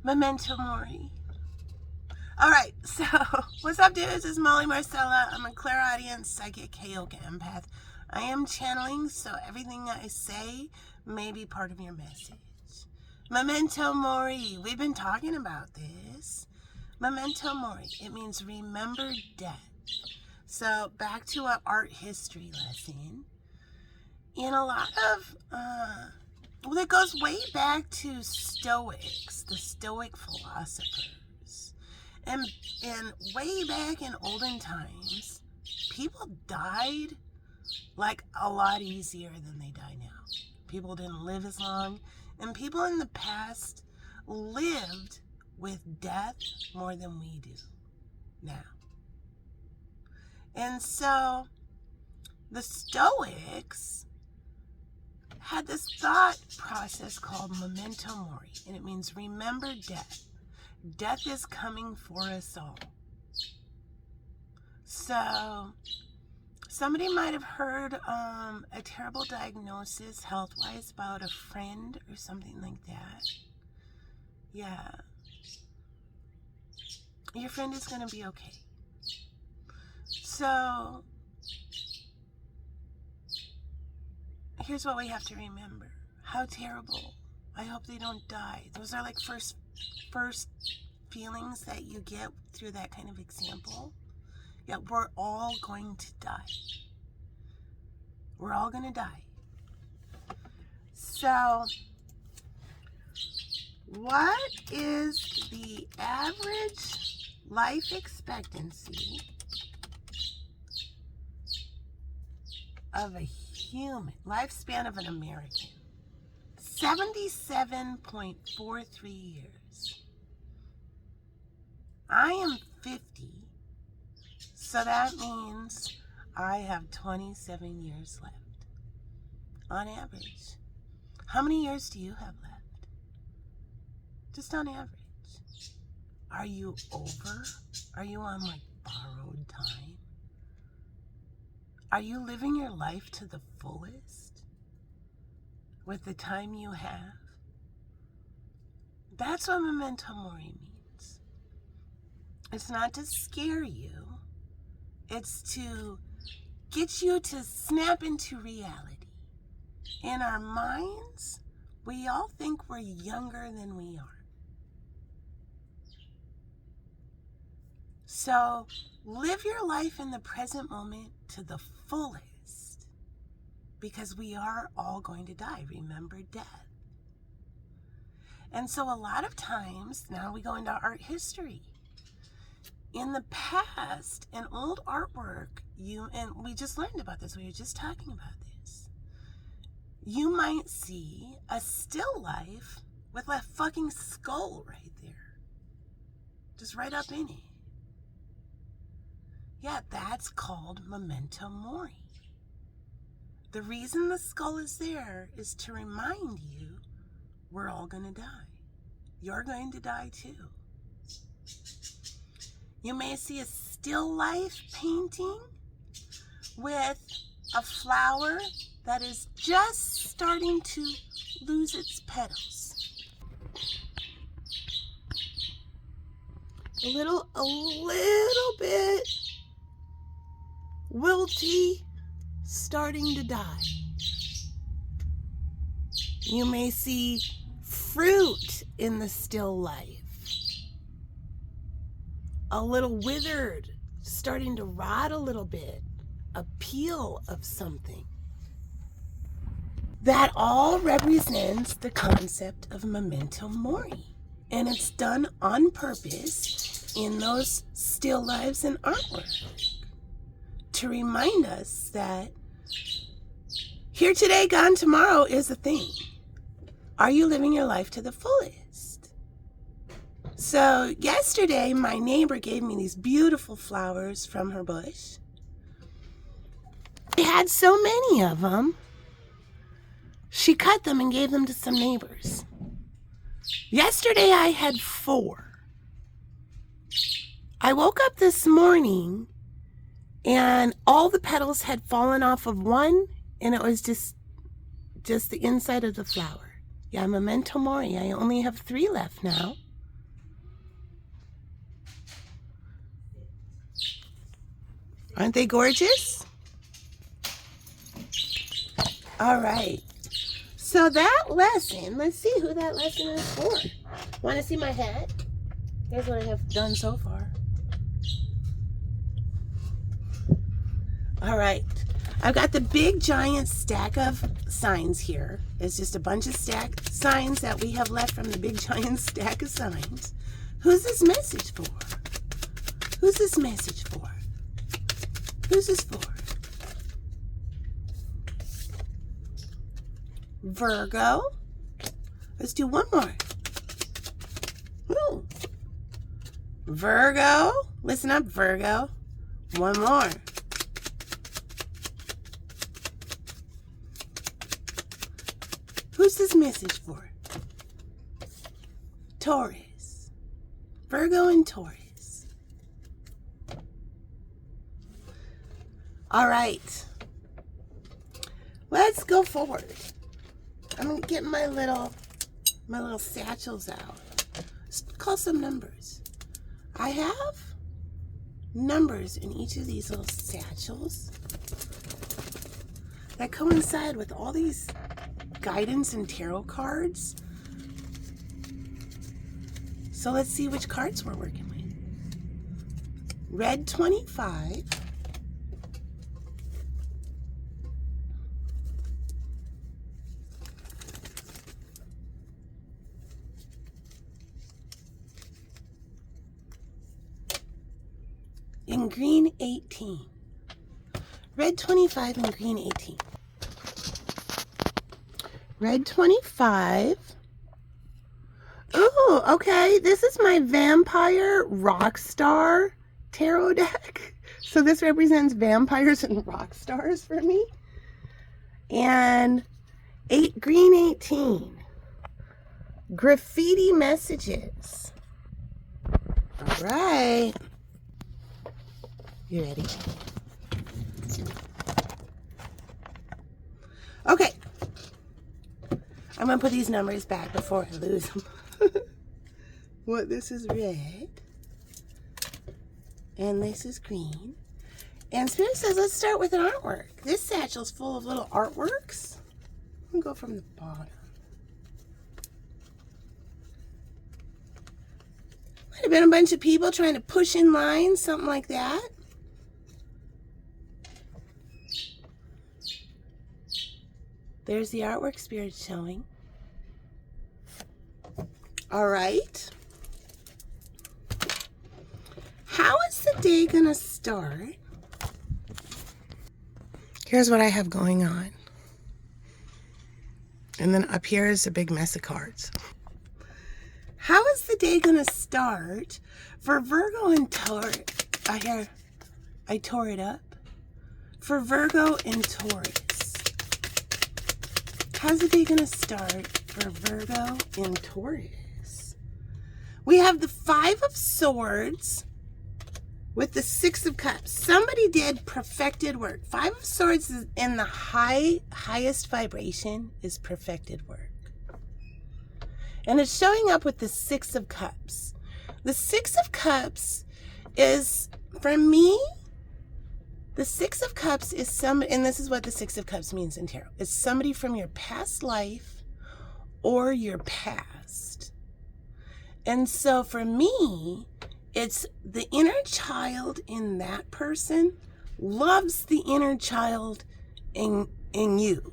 Memento Mori. Alright, so what's up, dudes? It's Molly Marcella. I'm a clairaudient, psychic, Heyoka empath. I am channeling, so everything I say may be part of your message. Memento Mori. We've been talking about this. Memento Mori. It means remember death. So back to our art history lesson. In a lot of, well, it goes way back to Stoics, the Stoic philosophers. And way back in olden times, people died like a lot easier than they die now. People didn't live as long, and people in the past lived with death more than we do now. And so the Stoics had this thought process called memento mori, and it means remember death. Death is coming for us all. So somebody might have heard a terrible diagnosis health-wise about a friend or something like that. Yeah. Your friend is going to be okay. So here's what we have to remember. How terrible. I hope they don't die. Those are like first feelings that you get through that kind of example. Yeah, we're all going to die. We're all going to die. So, what is the average life expectancy of a human, lifespan of an American? 77.43 years. I am 50, so that means I have 27 years left, on average. How many years do you have left? Just on average. Are you over? Are you on like borrowed time? Are you living your life to the fullest with the time you have? That's what memento mori means. It's not to scare you. It's to get you to snap into reality. In our minds, we all think we're younger than we are. So live your life in the present moment to the fullest, because we are all going to die. Remember death. And so a lot of times, now we go into art history. In the past, in old artwork, and we just learned about this, we were just talking about this. You might see a still life with a fucking skull right there. Just right up in it. Yeah, that's called memento mori. The reason the skull is there is to remind you we're all going to die. You're going to die too. You may see a still life painting with a flower that is just starting to lose its petals. A little bit wilty, starting to die. You may see fruit in the still life. A little withered, starting to rot a little bit, a peel of something. That all represents the concept of memento mori. And it's done on purpose in those still lives and artwork to remind us that here today, gone tomorrow is a thing. Are you living your life to the fullest? So yesterday, my neighbor gave me these beautiful flowers from her bush. She had so many of them. She cut them and gave them to some neighbors. Yesterday, I had 4. I woke up this morning and all the petals had fallen off of one, and it was just the inside of the flower. Yeah, memento mori. I only have 3 left now. Aren't they gorgeous? All right. So that lesson, let's see who that lesson is for. Want to see my hat? Here's what I have done so far. All right. I've got the big giant stack of signs here. It's just a bunch of stacked signs that we have left from the big giant stack of signs. Who's this message for? Who's this message for? Who's this for? Virgo. Let's do one more. Ooh. Virgo. Listen up, Virgo. One more. Who's this message for? Taurus. Virgo and Taurus. All right. Let's go forward. I'm going to get my little satchels out. Let's call some numbers. I have numbers in each of these little satchels that coincide with all these guidance and tarot cards. So let's see which cards we're working with. Red 25. And green 18. Red 25 and green 18. Red 25. Ooh, okay. This is my Vampire Rockstar tarot deck. So this represents vampires and rock stars for me. And green 18. Graffiti messages. All right. You ready? Okay. I'm going to put these numbers back before I lose them. What, this is red. And this is green. And Spirit says, let's start with an artwork. This satchel's full of little artworks. I'm going to go from the bottom. Might have been a bunch of people trying to push in lines, something like that. There's the artwork Spirit showing. All right. How is the day going to start? Here's what I have going on. And then up here is a big mess of cards. How is the day going to start for Virgo and Taurus? I tore it up. For Virgo and Taurus. How's the day going to start for Virgo and Taurus? We have the 5 of Swords with the 6 of Cups. Somebody did perfected work. 5 of Swords is in the highest vibration is perfected work. And it's showing up with the 6 of Cups. The 6 of Cups is, for me, the 6 of Cups is somebody, and this is what the 6 of Cups means in tarot. It's somebody from your past life or your past. And so for me, it's the inner child in that person loves the inner child in you.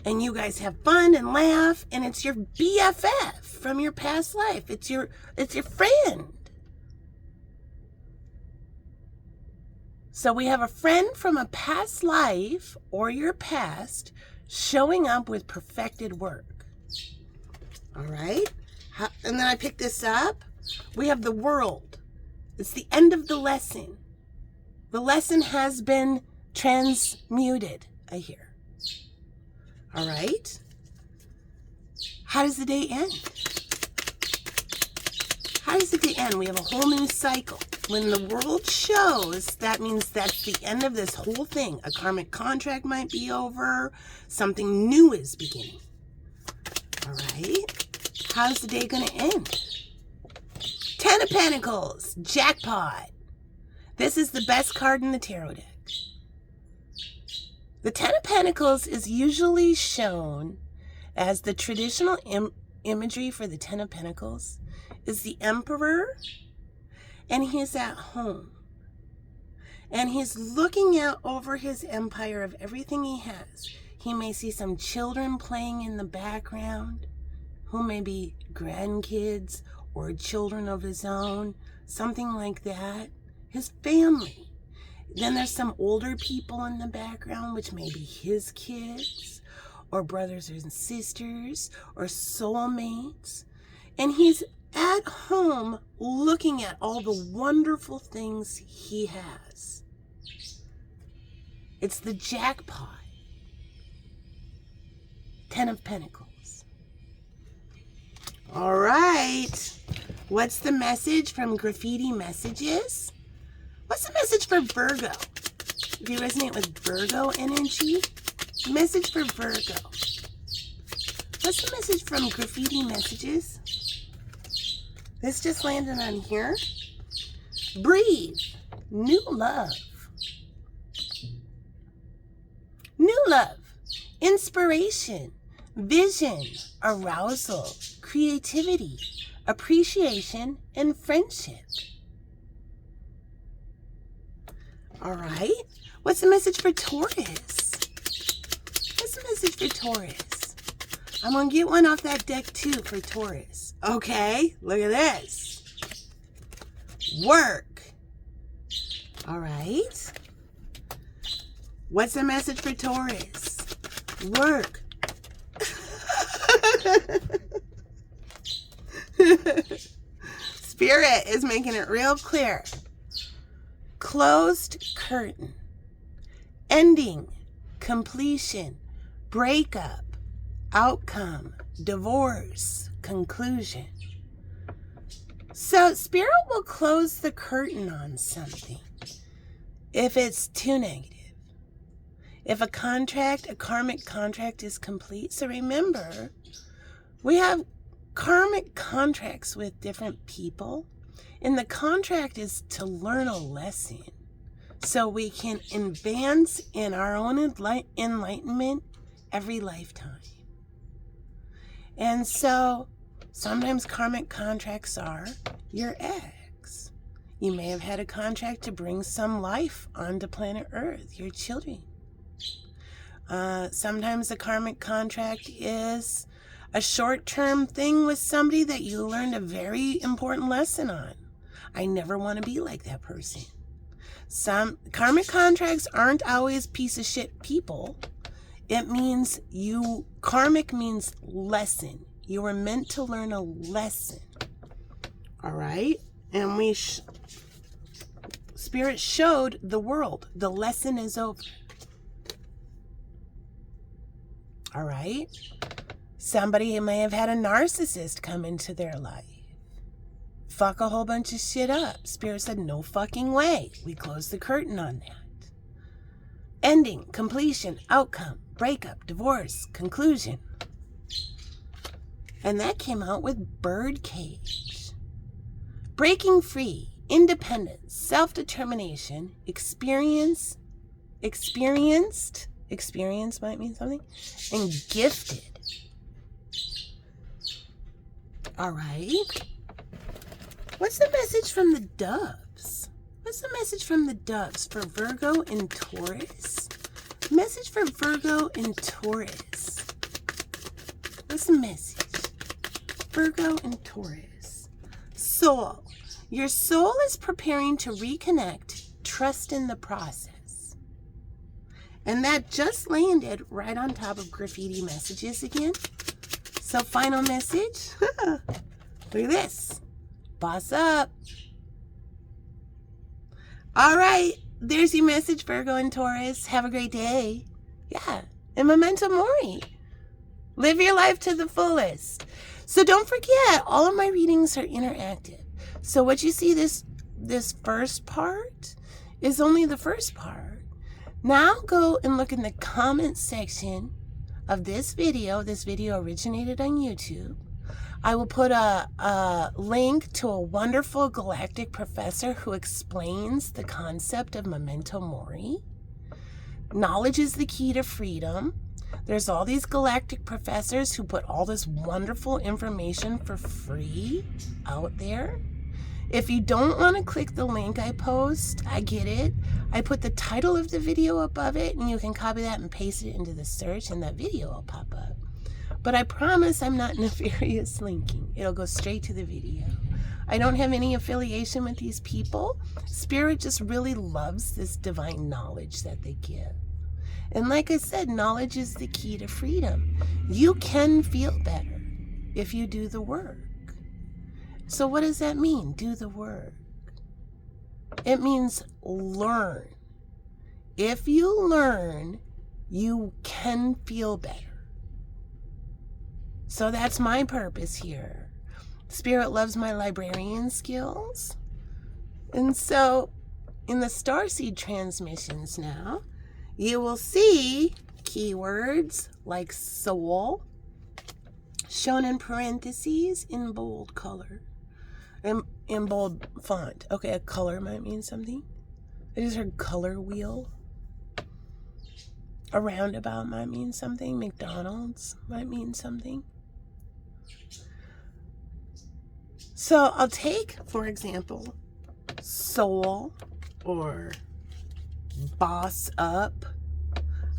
And you guys have fun and laugh, and it's your BFF from your past life. It's your friend. So we have a friend from a past life or your past showing up with perfected work. All right. And then I picked this up. We have the World. It's the end of the lesson. The lesson has been transmuted, I hear. All right. How does the day end? How does the day end? We have a whole new cycle. When the World shows, that means that's the end of this whole thing. A karmic contract might be over. Something new is beginning. All right. How's the day going to end? 10 of Pentacles. Jackpot. This is the best card in the tarot deck. The Ten of Pentacles is usually shown as the traditional imagery for the Ten of Pentacles is the Emperor, and he's at home. And he's looking out over his empire of everything he has. He may see some children playing in the background, who may be grandkids or children of his own, something like that. His family. Then there's some older people in the background, which may be his kids, or brothers and sisters, or soulmates. And he's at home looking at all the wonderful things he has. It's the jackpot. Ten of Pentacles. All right. What's the message from Graffiti Messages? What's the message for Virgo? If you resonate with Virgo energy, message for Virgo. What's the message from Graffiti Messages? This just landed on here. Breathe. New love. New love. Inspiration. Vision. Arousal. Creativity. Appreciation and friendship. All right. What's the message for Taurus? What's the message for Taurus? I'm going to get one off that deck too for Taurus. Okay. Look at this. Work. All right. What's the message for Taurus? Work. Spirit is making it real clear. Closed curtain. Ending. Completion. Breakup. Outcome. Divorce. Conclusion. So Spirit will close the curtain on something if it's too negative. If a contract, a karmic contract is complete. So remember, we have karmic contracts with different people, and the contract is to learn a lesson so we can advance in our own enlightenment every lifetime. And so sometimes karmic contracts are your ex. You may have had a contract to bring some life onto planet Earth, your children. Sometimes the karmic contract is a short-term thing with somebody that you learned a very important lesson on. I never want to be like that person. Some karmic contracts aren't always piece of shit people. It means karmic means lesson. You were meant to learn a lesson. All right? And Spirit showed the world. The lesson is over. All right? Somebody may have had a narcissist come into their life. Fuck a whole bunch of shit up. Spirit said, no fucking way. We closed the curtain on that. Ending, completion, outcome, breakup, divorce, conclusion. And that came out with Birdcage. Breaking free, independence, self-determination, experience might mean something, and gifted. All right. What's the message from the doves? What's the message from the doves for Virgo and Taurus? Message for Virgo and Taurus. What's the message? Virgo and Taurus. Soul. Your soul is preparing to reconnect. Trust in the process. And that just landed right on top of Graffiti Messages again. So final message. Look at this. Boss up. All right. There's your message, Virgo and Taurus. Have a great day. Yeah. And memento mori. Live your life to the fullest. So don't forget, all of my readings are interactive. So what you see, this first part is only the first part. Now go and look in the comment section of this video. This video originated on YouTube. I will put a link to a wonderful galactic professor who explains the concept of memento mori. Knowledge is the key to freedom. There's all these galactic professors who put all this wonderful information for free out there. If you don't want to click the link I post, I get it. I put the title of the video above it, and you can copy that and paste it into the search, and that video will pop up. But I promise I'm not nefarious linking. It'll go straight to the video. I don't have any affiliation with these people. Spirit just really loves this divine knowledge that they give. And like I said, knowledge is the key to freedom. You can feel better if you do the work. So what does that mean, do the work? It means learn. If you learn, you can feel better. So that's my purpose here. Spirit loves my librarian skills. And so in the Starseed transmissions now, you will see keywords like soul shown in parentheses in bold color, in bold font. Okay, a color might mean something. I just heard color wheel. A roundabout might mean something. McDonald's might mean something. So I'll take, for example, soul or boss up.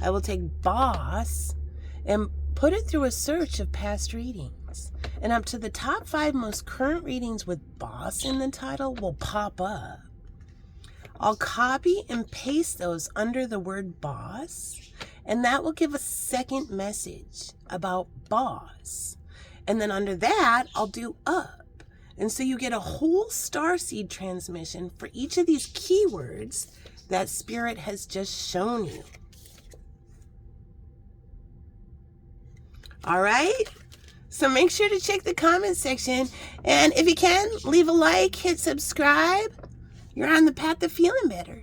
I will take boss and put it through a search of past readings. And up to the top 5 most current readings with boss in the title will pop up. I'll copy and paste those under the word boss, and that will give a second message about boss. And then under that, I'll do up. And so you get a whole Starseed transmission for each of these keywords that Spirit has just shown you. All right? So make sure to check the comment section. And if you can, leave a like, hit subscribe. You're on the path to feeling better.